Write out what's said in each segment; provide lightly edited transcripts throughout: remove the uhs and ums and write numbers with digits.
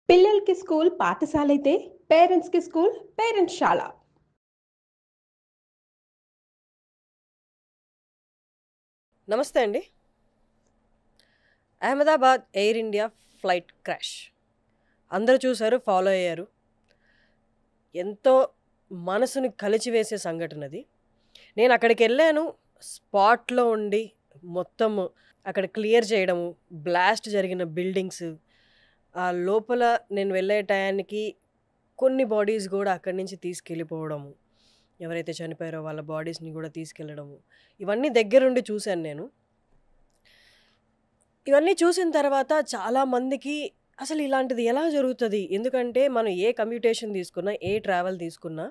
పిల్లలకి స్కూల్ పాఠశాలైతే పేరెంట్స్‌కి స్కూల్ పేరెంట్స్‌శాల. నమస్తే అండి. Ahmedabad air India flight crash. అందరూ చూసారు, ఫాలో అయ్యారు. ఎంతో మనసుని కలిచివేసే సంఘటనది. నేను అక్కడికెళ్ళాను. స్పాట్‌లో ఉండి మొత్తం అక్కడ క్లియర్ చేయడము, బ్లాస్ట్ జరిగిన బిల్డింగ్స్, ఆ లోపల నేను వెళ్ళే టయానికి కొన్ని బాడీస్ గూడా అక్కడి నుంచి తీసుకెళ్ళిపోవడము. ఎవరైతే చనిపోయారో వాళ్ళ బాడీస్‌ని గూడా తీసుకెళ్ళడము. ఇవన్నీ దగ్గరుండి చూశాను నేను. ఇవన్నీ చూసిన తర్వాత చాలామందికి అసలు ఇలాంటిది ఎలా జరుగుతది? ఎందుకంటే మనం ఏ కమ్యూటేషన్ తీసుకున్నా, ఏ ట్రావెల్ తీసుకున్నా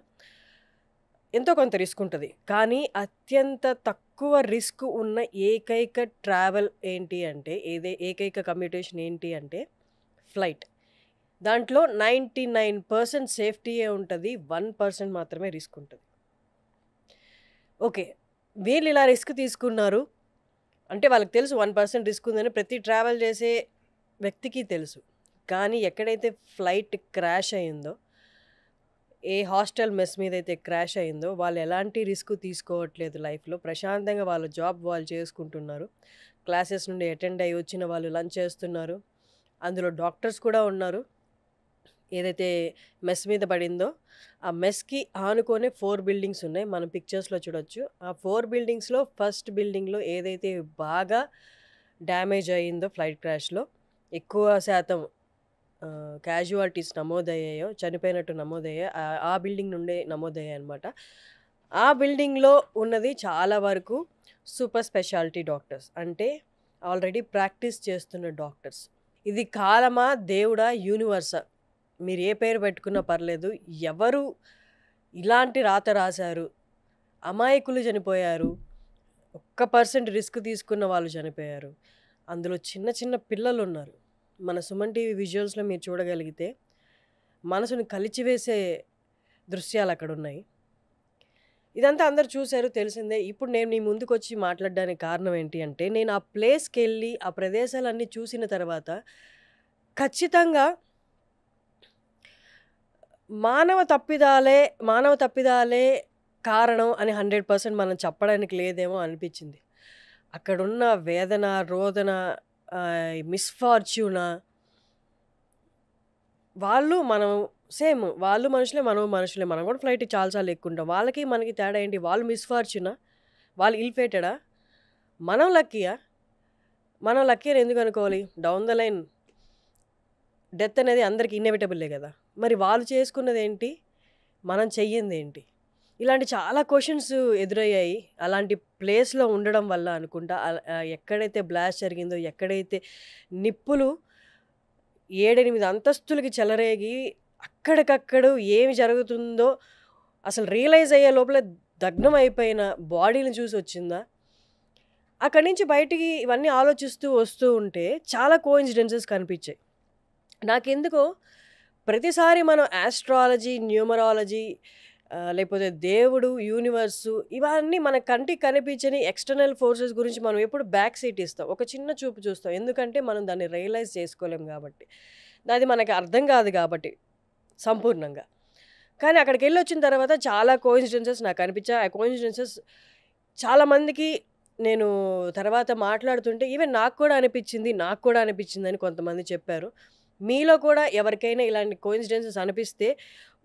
ఎంతో కొంత రిస్క్ ఉంటది. కానీ అత్యంత తక్కువ రిస్క్ ఉన్న ఏకైక ట్రావెల్ ఏంటి అంటే ఏకైక కమ్యూటేషన్ ఏంటి అంటే ఫ్లైట్. దాంట్లో 99% సేఫ్టీయే ఉంటది. 1% మాత్రమే రిస్క్ ఉంటది. ఓకే. వీళ్ళు ఇలా రిస్క్ తీసుకున్నారు. అంటే వాళ్ళకి తెలుసు 1% రిస్క్ ఉందని ప్రతి ట్రావెల్ చేసే వ్యక్తికి తెలుసు. కానీ ఎక్కడైతే ఫ్లైట్ క్రాష్ అయిందో, ఏ హాస్టల్ మెస్ మీదైతే క్రాష్ అయిందో వాళ్ళు ఎలాంటి రిస్క్ తీసుకోవట్లేదు లైఫ్‌లో. ప్రశాంతంగా వాళ్ళ జాబ్ వాళ్ళు చేసుకుంటున్నారు. క్లాసెస్ నుండి అటెండ్ అయ్యి వచ్చిన వాళ్ళు లంచ్ చేస్తున్నారు. అందులో డాక్టర్స్ కూడా ఉన్నారు. ఏదైతే మెస్ మీద పడిందో, ఆ మెస్‌కి ఆనుకునే 4 బిల్డింగ్స్ ఉన్నాయి. మనం పిక్చర్స్‌లో చూడొచ్చు. ఆ 4 బిల్డింగ్స్‌లో ఫస్ట్ బిల్డింగ్‌లో ఏదైతే బాగా డ్యామేజ్ అయిందో ఫ్లైట్ క్రాష్‌లో ఎక్కువ శాతం క్యాజువాలిటీస్ నమోదయ్యాయో, చనిపోయినట్టు నమోదయ్యాయో ఆ బిల్డింగ్ నుండే నమోదయ్యాయనమాట. ఆ బిల్డింగ్‌లో ఉన్నది చాలా వరకు సూపర్ స్పెషాలిటీ డాక్టర్స్. అంటే ఆల్రెడీ ప్రాక్టీస్ చేస్తున్న డాక్టర్స్. ఇది కాలమా? దేవుడా? యూనివర్సా? మీరు ఏ పేరు పెట్టుకున్నా పర్లేదు. ఎవరు ఇలాంటి రాత రాశారు? అమాయకులు చనిపోయారు. ఒక్క పర్సెంట్ రిస్క్ తీసుకున్న వాళ్ళు చనిపోయారు. అందులో చిన్న చిన్న పిల్లలున్నారు. మన సుమన్ టీవీ విజువల్స్‌లో మీరు చూడగలిగితే మనసుని కలిచివేసే దృశ్యాలక్కడున్నాయి. ఇదంతా అందరూ చూసారు, తెలిసిందే. ఇప్పుడు నేను మీ ముందుకొచ్చి మాట్లాడడానికి కారణం ఏంటి అంటే, నేను ఆ ప్లేస్‌కెళ్ళి ఆ ప్రదేశాలన్నీ చూసిన తర్వాత ఖచ్చితంగా మానవ తప్పిదాలే మానవ తప్పిదాలే కారణం అని 100% మనం చెప్పడానికి లేదేమో అనిపిచ్చింది. అక్కడున్న వేదన, రోదన, మిస్‌ఫార్చ్యూనా మనం సేమ్. వాళ్ళు మనుషులే, మనం మనుషులే. మనం కూడా ఫ్లైట్‌కి చాలా సార్లు ఎక్కుంటాం. వాళ్ళకి, మనకి తేడా ఏంటి? వాళ్ళు మిస్‌ఫార్చ్యూనా? వాళ్ళు ఇల్ ఫేటెడా? మనం లక్కీయా? మనం లక్కీ అని ఎందుకు అనుకోవాలి? డౌన్ ద లైన్ డెత్ అనేది అందరికి ఇన్నెవిటబులే గదా! మరి వాళ్ళు చేసుకున్నదేంటి? మనం చెయ్యిందేంటి? ఇలాంటి చాలా క్వెషన్స్ ఎదురయ్యాయి. అలాంటి ప్లేస్‌లో ఉండడం వల్ల అనుకుంటా. ఎక్కడైతే బ్లాస్ట్ జరిగిందో, ఎక్కడైతే నిప్పులు 7, 8 అంతస్తులకి చెలరేగి అక్కడికక్కడు ఏమి జరుగుతుందో అసలు రియలైజ్ అయ్యే లోపల దగ్నం అయిపోయిన బాడీని చూసొచ్చిందా? అక్కడి నుంచి బయటికి ఇవన్నీ ఆలోచిస్తూ వస్తూ ఉంటే చాలా కోయిన్సిడెన్సెస్ కనిపించాయి. నాకెందుకో ప్రతిసారి మనం ఆస్ట్రాలజీ, న్యూమరాలజీ, లేకపోతే దేవుడు, యూనివర్సు ఇవన్నీ మన కంటికి కనిపించని ఎక్స్‌టర్నల్ ఫోర్సెస్ గురించి మనం ఎప్పుడు బ్యాక్ సీట్ ఇస్తాం. ఒక చిన్న చూపు చూస్తాం. ఎందుకంటే మనం దాన్ని రియలైజ్ చేసుకోలేం గాబట్టి. అది మనకి అర్థం కాదు గాబట్టి సంపూర్ణంగా. కానీ అక్కడికెళ్ళొచ్చిన తర్వాత చాలా కోయిన్సిడెన్సెస్ నాకనిపించాయి. ఆ కోయిన్సిడెన్సెస్ చాలామందికి నేను తర్వాత మాట్లాడుతుంటే ఈవెన్ నాకు కూడా అనిపించిందని కొంతమంది చెప్పారు. మీలో కూడా ఎవరికైనా ఇలాంటి కోయిన్సిడెన్సెస్ అనిపిస్తే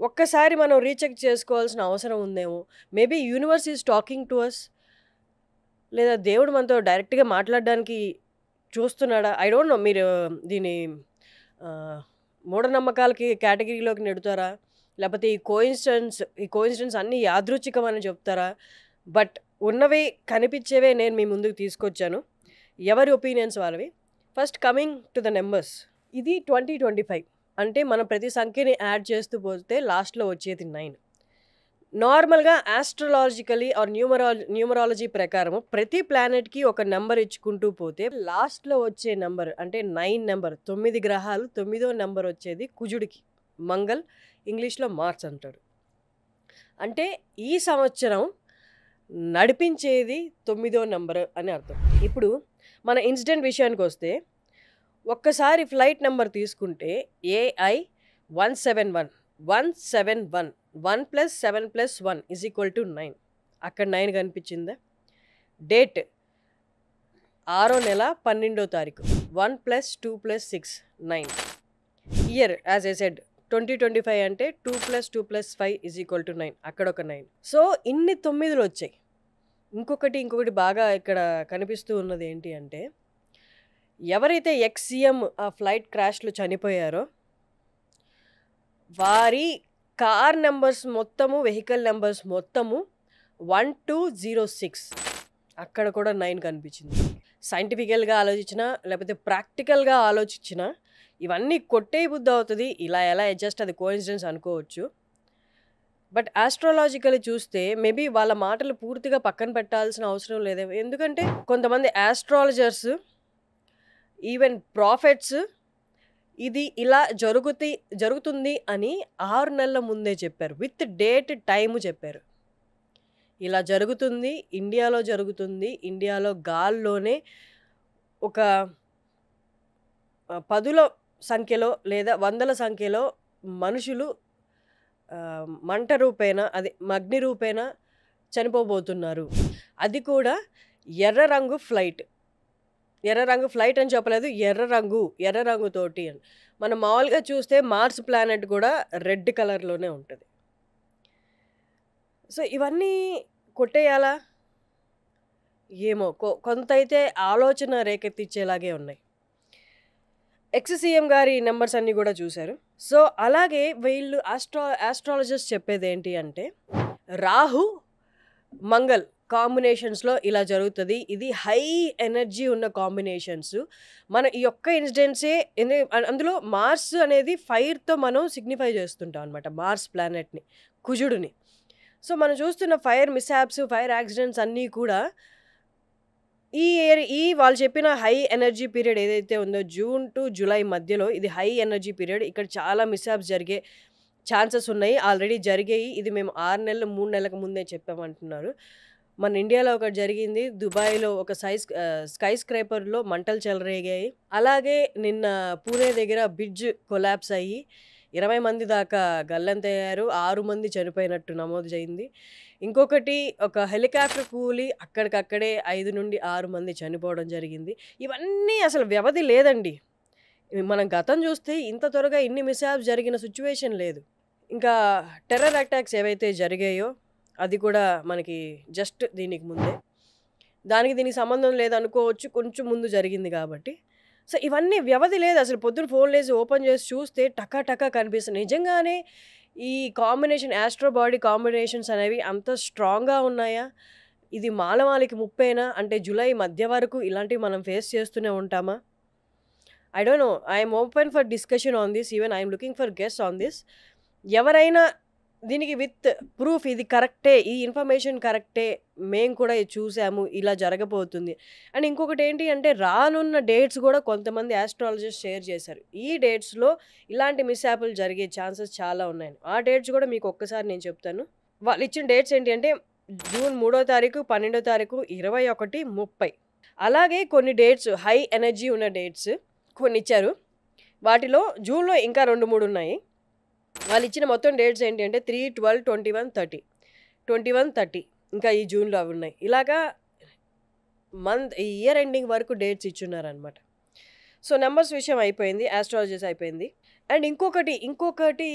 ఒక్కసారి మనం రీచెక్ చేసుకోవాల్సిన అవసరం ఉందేమో. Maybe universe is talking to us. లేదా దేవుడు మనతో డైరెక్ట్‌గా మాట్లాడడానికి చూస్తున్నాడా? I don't know. మీరు దీన్ని ఆహ్, మూఢనమ్మకాలకి కేటగిరీలోకి నెడతారా? లేపోతే ఈ కోయిన్సిడెన్స్ అన్నీ యాదృచ్ఛికం అని చెప్తారా? బట్ ఉన్నవి కనిపించేవే నేను మీ ముందుకు తీసుకొచ్చాను. ఎవరి ఒపీనియన్స్ వాళ్ళవి. First coming to the numbers. ఇది 2025. అంటే మనం ప్రతి సంఖ్యని యాడ్ చేస్తూ పోతే లాస్ట్‌లో వచ్చేది 9. నార్మల్‌గా ఆస్ట్రోలాజికల్లీ ఆర్ న్యూమరాలజీ ప్రకారము ప్రతి ప్లానెట్‌కి ఒక నంబర్ ఇచ్చుకుంటూ పోతే లాస్ట్‌లో వచ్చే నంబర్ అంటే 9 నంబర్, 9 గ్రహాలు 9వ నంబర్ వచ్చేది కుజుడికి. మంగల్, ఇంగ్లీష్‌లో మార్స్ అంటాడు. అంటే ఈ సంవత్సరం నడిపించేది 9వ నంబర్ అని అర్థం. ఇప్పుడు మన ఇన్సిడెంట్ విషయానికొస్తే ఒక్కసారి ఫ్లైట్ నెంబర్ తీసుకుంటే ఏఐ 171 171 1 + 7 + 1 = 9. అక్కడ 9 కనిపించిందా? డేట్ 6వ నెల 12వ తారీఖు 1 + 2 + 6 9. ఇయర్ యాజ్ ఐ సెడ్ 2025 అంటే 2 + 2 + 5 = 9. అక్కడ ఒక 9. సో ఇన్ని 9లు వచ్చాయి. ఇంకొకటి బాగా ఇక్కడ కనిపిస్తూ ఉన్నది ఏంటి అంటే, ఎవరైతే ఎక్స్ సీఎం ఆ ఫ్లైట్ క్రాష్లో చనిపోయారో వారి కార్ నెంబర్స్ మొత్తము, వెహికల్ నెంబర్స్ మొత్తము 1206. అక్కడ కూడా 9 కనిపించింది. సైంటిఫికల్గా ఆలోచించినా లేకపోతే ప్రాక్టికల్గా ఆలోచించినా ఇవన్నీ కొట్టే బుద్ధి అవుతుంది. ఇలా ఎలా జస్ట్ అది కోఇన్సిడెన్స్ అనుకోవచ్చు. బట్ ఆస్ట్రాలాజికల్ చూస్తే మేబీ వాళ్ళ మాటలు పూర్తిగా పక్కన పెట్టాల్సిన అవసరం లేదేమో. ఎందుకంటే కొంతమంది ఆస్ట్రాలజర్స్, ఈవెన్ ప్రాఫెట్స్ ఇది ఇలా జరుగుతుంది అని 6 నెలల ముందే చెప్పారు. విత్ డేట్ టైము చెప్పారు. ఇలా జరుగుతుంది, ఇండియాలో జరుగుతుంది, ఇండియాలో గాల్లోనే ఒక 10ల సంఖ్యలో లేదా 100ల సంఖ్యలో మనుషులు మంట రూపేణ అగ్ని రూపేణ చనిపోబోతున్నారు. అది కూడా ఎర్ర రంగు ఫ్లైట్. ఎర్ర రంగు ఫ్లైట్ అని చెప్పలేదు, ఎర్ర రంగుతోటి అని. మనం మామూలుగా చూస్తే మార్స్ ప్లానెట్ కూడా రెడ్ కలర్లోనే ఉంటుంది. సో ఇవన్నీ కొట్టేయాలా ఏమో, కొంత అయితే ఆలోచన రేకెత్తించేలాగే ఉన్నాయి. ఎక్స్ సీఎం గారి నెంబర్స్ అన్నీ కూడా చూశారు. సో అలాగే వీళ్ళు ఆస్ట్రాలజర్స్ చెప్పేది ఏంటి అంటే, రాహు మంగళ్ కాంబినేషన్స్లో ఇలా జరుగుతుంది. ఇది హై ఎనర్జీ ఉన్న కాంబినేషన్స్. మన ఈ ఒక్క ఇన్సిడెంట్సే అందులో మార్స్ అనేది ఫైర్తో మనం సిగ్నిఫై చేస్తుంటాం అనమాట, మార్స్ ప్లానెట్ని, కుజుడిని. సో మనం చూస్తున్న ఫైర్ మిస్హాప్స్, ఫైర్ యాక్సిడెంట్స్ అన్నీ కూడా ఈ వాళ్ళు చెప్పిన హై ఎనర్జీ పీరియడ్ ఏదైతే ఉందో జూన్ టు జూలై మధ్యలో ఇది హై ఎనర్జీ పీరియడ్. ఇక్కడ చాలా మిస్హాప్స్ జరిగే ఛాన్సెస్ ఉన్నాయి, ఆల్రెడీ జరిగాయి. ఇది మేము 6 నెలలు 3 నెలలకు ముందే చెప్పామంటున్నారు. మన ఇండియాలో ఒకటి జరిగింది, దుబాయ్లో ఒక స్కై స్క్రేపర్లో మంటలు చెలరేగాయి. అలాగే నిన్న పూణే దగ్గర బ్రిడ్జ్ కొలాప్స్ అయ్యి 20 మంది దాకా గల్లంతయ్యారు, 6 మంది చనిపోయినట్టు నమోదు అయింది. ఇంకొకటి ఒక హెలికాప్టర్ కూలి అక్కడికక్కడే 5 నుండి 6 మంది చనిపోవడం జరిగింది. ఇవన్నీ అసలు వ్యవధి లేదండి. మనం గతం చూస్తే ఇంత త్వరగా ఇన్ని మిస్హాప్స్ జరిగిన సిచ్యువేషన్ లేదు. ఇంకా టెర్రర్ అటాక్స్ ఏవైతే జరిగాయో అది కూడా మనకి జస్ట్ దీనికి ముందే, దీనికి సంబంధం లేదనుకోవచ్చు, కొంచెం ముందు జరిగింది కాబట్టి. సో ఇవన్నీ వ్యవధి లేదు. అసలు పొద్దున ఫోన్ లేసి ఓపెన్ చేసి చూస్తే టకా కనిపిస్తుంది. నిజంగానే ఈ కాంబినేషన్, ఆస్ట్రో బాడీ కాంబినేషన్స్ అనేవి అంత స్ట్రాంగ్గా ఉన్నాయా? ఇది మానవాళికి ముప్పేనా? అంటే జూలై మధ్య వరకు ఇలాంటివి మనం ఫేస్ చేస్తూనే ఉంటామా? I don't know. I'm open for discussion on this. Even I'm looking for guest on this. ఎవరైనా దీనికి విత్ ప్రూఫ్ ఇది కరెక్టే, ఈ ఇన్ఫర్మేషన్ కరెక్టే, మేము కూడా ఇది చూసాము, ఇలా జరగబోతుంది. అండ్ ఇంకొకటి ఏంటి అంటే, రానున్న డేట్స్ కూడా కొంతమంది ఆస్ట్రాలజిస్ట్ షేర్ చేశారు. ఈ డేట్స్లో ఇలాంటి మిస్హాప్లు జరిగే ఛాన్సెస్ చాలా ఉన్నాయని. ఆ డేట్స్ కూడా మీకు ఒక్కసారి నేను చెప్తాను. వాళ్ళు ఇచ్చిన డేట్స్ ఏంటి అంటే జూన్ 3వ తారీఖు, 12వ తారీఖు, 21, 30. అలాగే కొన్ని డేట్స్ హై ఎనర్జీ ఉన్న డేట్స్ కొన్ని ఇచ్చారు. వాటిలో జూన్లో ఇంకా 2-3 ఉన్నాయి. వాళ్ళు ఇచ్చిన మొత్తం డేట్స్ ఏంటి అంటే 3, 12, 21, 30, 21, 30 ఇంకా ఈ జూన్లో అవి ఉన్నాయి. ఇలాగా ఈ ఇయర్ ఎండింగ్ వరకు డేట్స్ ఇచ్చున్నారనమాట. సో నెంబర్స్ విషయం అయిపోయింది, ఆస్ట్రాలజీస్ అయిపోయింది. అండ్ ఇంకొకటి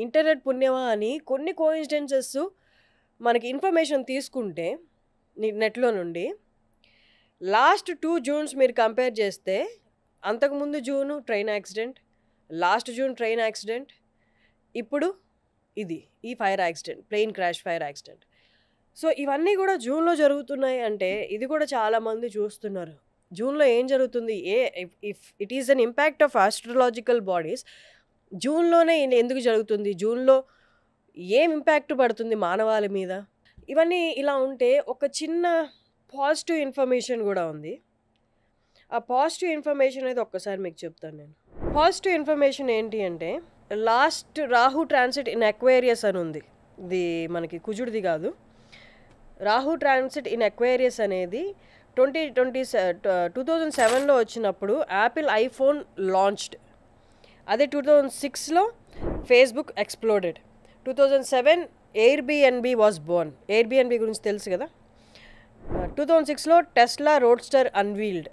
ఇంటర్నెట్ పుణ్యమా అని కొన్ని కోఇన్సిడెన్సెస్ మనకి ఇన్ఫర్మేషన్ తీసుకుంటే నెట్లో నుండి లాస్ట్ 2 జూన్స్ మీరు కంపేర్ చేస్తే, అంతకుముందు June train accident, last June train accident, ఇప్పుడు ఈ fire accident, plane crash fire accident. So ఇవన్నీ కూడా జూన్లో జరుగుతున్నాయి అంటే ఇది కూడా చాలామంది చూస్తున్నారు. జూన్లో ఏం జరుగుతుంది, if it is an impact of astrological bodies, జూన్లోనే ఎందుకు జరుగుతుంది, జూన్లో ఏం ఇంపాక్ట్ పడుతుంది మానవాళి మీద, ఇవన్నీ ఇలా ఉంటే ఒక చిన్న పాజిటివ్ ఇన్ఫర్మేషన్ కూడా ఉంది. ఆ పాజిటివ్ ఇన్ఫర్మేషన్ అనేది ఒక్కసారి మీకు చెప్తాను నేను. పాజిటివ్ ఇన్ఫర్మేషన్ ఏంటి అంటే, last Rahu transit in Aquarius అని ఉంది. ఇది మనకి కుజుడిది కాదు. రాహు ట్రాన్సిట్ ఇన్ అక్వేరియస్ అనేది 2007లో వచ్చినప్పుడు యాపిల్ ఐఫోన్ లాంచ్డ్. అదే 2006లో Facebook exploded. 2007 Airbnb was born. Airbnb గురించి తెలుసు కదా. 2006లో టెస్లా రోడ్స్టర్ అన్వీల్డ్.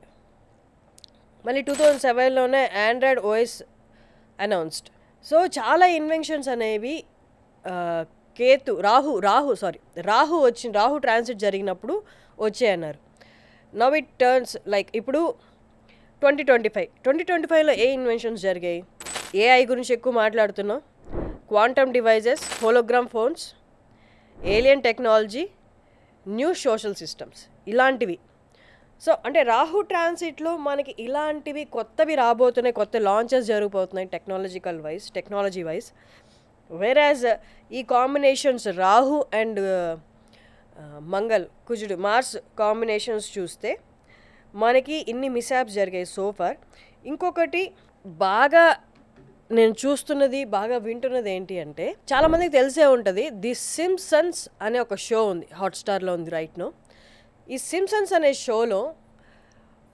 మళ్ళీ 2007లోనే ఆండ్రాయిడ్ ఓఎస్ అనౌన్స్డ్. సో చాలా ఇన్వెన్షన్స్ అనేవి రాహు ట్రాన్సిట్ జరిగినప్పుడు వచ్చాయన్నారు. నవ్ ఇట్ టర్న్స్ లైక్ ఇప్పుడు 2025లో ఏ ఇన్వెన్షన్స్ జరిగాయి? ఏఐ గురించి ఎక్కువ మాట్లాడుతున్నాం. Quantum devices, hologram phones, alien technology, new social systems, ఇలాంటివి. సో అంటే రాహు ట్రాన్సిట్లో మనకి ఇలాంటివి కొత్తవి రాబోతున్నాయి, కొత్త లాంచెస్ జరిగిపోతున్నాయి టెక్నాలజీ వైజ్. వేరాజ్ ఈ కాంబినేషన్స్ రాహు అండ్ మంగళ్, కుజుడు, మార్స్ కాంబినేషన్స్ చూస్తే మనకి ఇన్ని మిస్యాప్స్ జరిగాయి సోఫార్. ఇంకొకటి బాగా నేను చూస్తున్నది, బాగా వింటున్నది ఏంటి అంటే, చాలామందికి తెలిసే ఉంటుంది, ది సింప్సన్స్ అనే ఒక షో ఉంది, హాట్స్టార్లో ఉంది రైట్ నో. ఈ సింప్సన్స్ అనే షోలో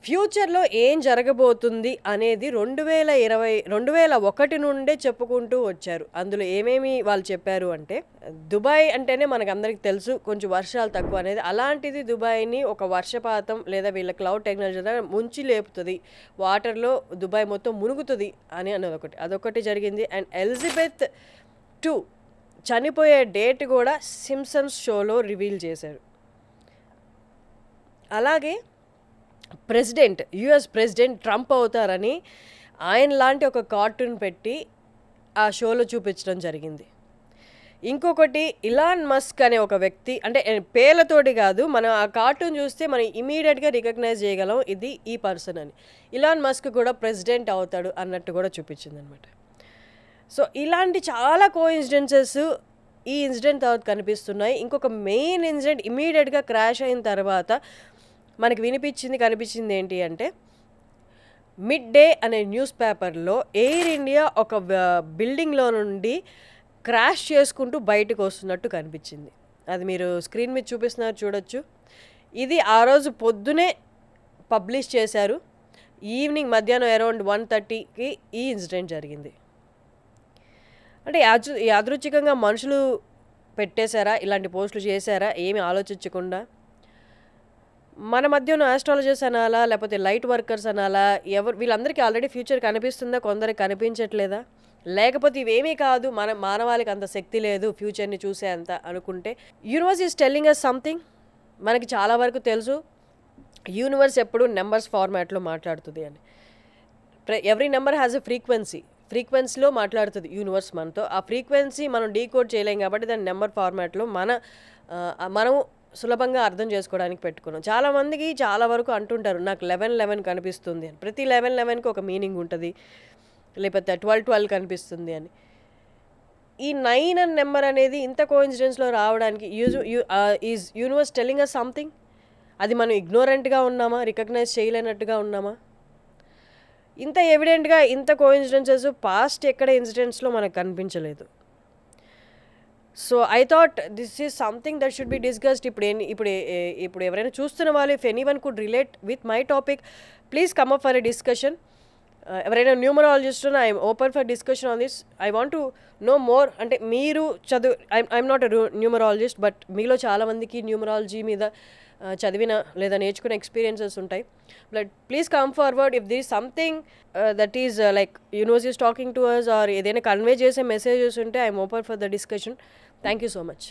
ఫ్యూచర్లో ఏం జరగబోతుంది అనేది 2001 నుండే చెప్పుకుంటూ వచ్చారు. అందులో ఏమేమి వాళ్ళు చెప్పారు అంటే, దుబాయ్ అంటేనే మనకు అందరికి తెలుసు కొంచెం వర్షాలు తక్కువ అనేది. అలాంటిది దుబాయ్ని ఒక వర్షపాతం లేదా వీళ్ళ క్లౌడ్ టెక్నాలజీ ముంచి లేపుతుంది, వాటర్లో దుబాయ్ మొత్తం మునుగుతుంది అనేది అదొకటి జరిగింది. అండ్ ఎలిజబెత్ II చనిపోయే డేట్ కూడా సింప్సన్స్ షోలో రివీల్ చేశారు. అలాగే యుఎస్ ప్రెసిడెంట్ ట్రంప్ అవుతారని ఆయన లాంటి ఒక కార్టూన్ పెట్టి ఆ షోలో చూపించడం జరిగింది. ఇంకొకటి ఇలాన్ మస్క్ అనే ఒక వ్యక్తి, అంటే పేర్లతోటి కాదు, మనం ఆ కార్టూన్ చూస్తే మనం ఇమీడియట్గా రికగ్నైజ్ చేయగలం ఇది ఈ పర్సన్ అని. ఇలాన్ మస్క్ కూడా ప్రెసిడెంట్ అవుతాడు అన్నట్టు కూడా చూపించింది అనమాట. సో ఇలాంటి చాలా కోఇన్సిడెన్సెస్ ఈ ఇన్సిడెంట్ తర్వాత కనిపిస్తున్నాయి. ఇంకొక మెయిన్ ఇన్సిడెంట్ ఇమీడియట్గా క్రాష్ అయిన తర్వాత మనకి కనిపించింది ఏంటి అంటే, మిడ్ డే అనే న్యూస్ పేపర్లో ఎయిర్ ఇండియా ఒక బిల్డింగ్లో నుండి క్రాష్ చేసుకుంటూ బయటకు వస్తున్నట్టు కనిపించింది. అది మీరు స్క్రీన్ మీద చూపిస్తున్నారు, చూడొచ్చు. ఇది ఆ రోజు పొద్దునే పబ్లిష్ చేశారు. ఈవినింగ్ మధ్యాహ్నం అరౌండ్ 1:30కి ఈ ఇన్సిడెంట్ జరిగింది. అంటే యాదృచ్ఛికంగా మనుషులు పెట్టేశారా, ఇలాంటి పోస్టులు చేశారా, ఏమి ఆలోచించకుండా? మన మధ్య ఉన్న ఆస్ట్రాలజర్స్ అనాలా, లేకపోతే లైట్ వర్కర్స్ అనాలా, వీళ్ళందరికీ ఆల్రెడీ ఫ్యూచర్ కనిపిస్తుందా, కొందరికి కనిపించట్లేదా? లేకపోతే ఇవేమీ కాదు, మానవాళికి అంత శక్తి లేదు ఫ్యూచర్ని చూసే అంత అనుకుంటే, universe is telling us something. మనకి చాలా వరకు తెలుసు యూనివర్స్ ఎప్పుడు నెంబర్స్ ఫార్మాట్లో మాట్లాడుతుంది అని. ఎవ్రీ నెంబర్ హ్యాస్ ఎ ఫ్రీక్వెన్సీలో మాట్లాడుతుంది యూనివర్స్ మనతో. ఆ ఫ్రీక్వెన్సీ మనం డీకోడ్ చేయలేం కాబట్టి దాన్ని నెంబర్ ఫార్మాట్లో మనం సులభంగా అర్థం చేసుకోవడానికి పెట్టుకున్నాం. చాలామందికి చాలా వరకు అంటుంటారు నాకు 11 కనిపిస్తుంది అని. ప్రతి 11కి ఒక మీనింగ్ ఉంటుంది, లేకపోతే 12 కనిపిస్తుంది అని. ఈ 9 అనే నెంబర్ అనేది ఇంత కోఇన్సిడెన్స్లో రావడానికి is universe telling us something. అది మనం ఇగ్నోరెంట్గా ఉన్నామా, రికగ్నైజ్ చేయలేనట్టుగా ఉన్నామా? ఇంత ఎవిడెంట్గా ఇంత కోఇన్సిడెన్సెస్ పాస్ట్ ఎక్కడ ఇన్సిడెంట్స్లో మనకు కనిపించలేదు. So I thought this is something that should be discussed. ఇప్పుడు ఎవరైనా చూస్తున్న వాళ్ళు, if anyone could relate with my topic, please come up for a discussion. ఎవరైనా న్యూమరాలజిస్ట్ ఉన్నా I'm open for discussion on this. I want to know more. అంటే మీరు I'm not a numerologist, but మీలో చాలామందికి న్యూమరాలజీ మీద చదివిన లేదా నేర్చుకునే ఎక్స్పీరియన్సెస్ ఉంటాయి. But please come forward if this something that is like universe is talking to us, or ఏదైనా కన్వే చేసే మెసేజెస్ ఉంటే I'm open for the discussion. Thank you so much.